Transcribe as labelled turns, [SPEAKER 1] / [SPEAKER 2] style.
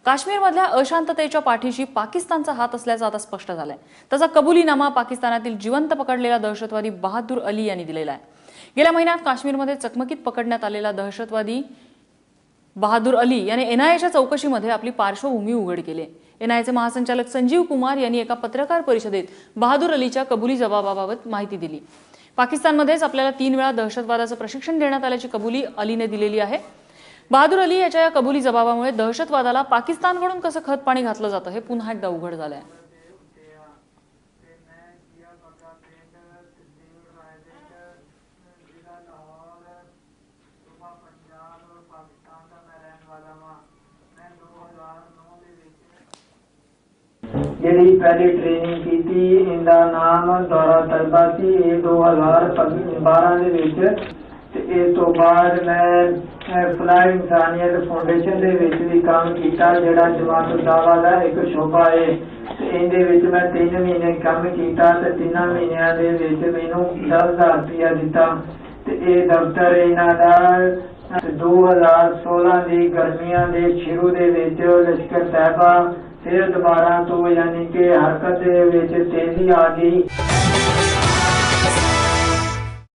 [SPEAKER 1] काश्मीरमधल्या अशांततेच्या पाठीशी पाकिस्तानचा हात असल्याचं आता स्पष्ट झालंय। त्याचा कबुलीनामा पाकिस्तानातील जिवंत पकडलेला दहशतवादी बहादूर अली यांनी दिलेला आहे। गेल्या महिन्यात काश्मीरमध्ये चकमकीत पकडण्यात आलेला दहशतवादी बहादूर अली याने एनआयएच्या चौकशीमध्ये आपली पार्श्वभूमी उघड केली। एनआयएचे महासंचालक संजीव कुमार यांनी एका पत्रकार परिषदेत बहादूर अलीच्या कबुली जबाबाबाबत माहिती दिली। पाकिस्तानमध्येच आपल्याला 3 वेळा दहशतवादाचं प्रशिक्षण देण्यात आल्याची कबुली अलीने दिलेली आहे। बहादूर अली याच्या या कबुली जबाबामुळे दहशतवादाला पाकिस्तानकडून कसं खतपाणी घातलं जातं हे पुन्हा एकदा उघड झालंय।
[SPEAKER 2] ਜਿਹੜੀ पहली ट्रेनिंग की थी इनका नाम दौरा तलबा सी 2012 ਦੇ ਵਿੱਚ ਤੇ ਇਸ ਤੋਂ ਬਾਅਦ ਮੈਂ ਫਲਾਈ ਇਨਸਾਨੀਅਤ ਫਾਊਂਡੇਸ਼ਨ ਦੇ ਵਿੱਚ ਵੀ ਕੰਮ ਕੀਤਾ ਜਿਹੜਾ ਜਮਾਤ ਦਾਵਾ ਦਾ ਇੱਕ ਸ਼ੋਭਾ ਹੈ ਤੇ ਇਹਦੇ ਵਿੱਚ ਮੈਂ 3 ਮਹੀਨੇ ਕੰਮ ਕੀਤਾ ਤੇ 3 ਮਹੀਨਿਆਂ ਦੇ ਵਿੱਚ ਮੈਨੂੰ 10,000 ਰੁਪਇਆ ਦਿੱਤਾ ਤੇ ਇਹ ਦਫ਼ਤਰ ਇਹਨਾਂ ਦਾ 2016 ਦੀ ਗਰਮੀਆਂ ਦੇ ਸ਼ੁਰੂ ਦੇ ਵਿੱਚ ਲਸ਼ਕਰ ਸਾਹਿਬਾ फिर दोबारा तो यानी कि हरकत तेजी आ गई।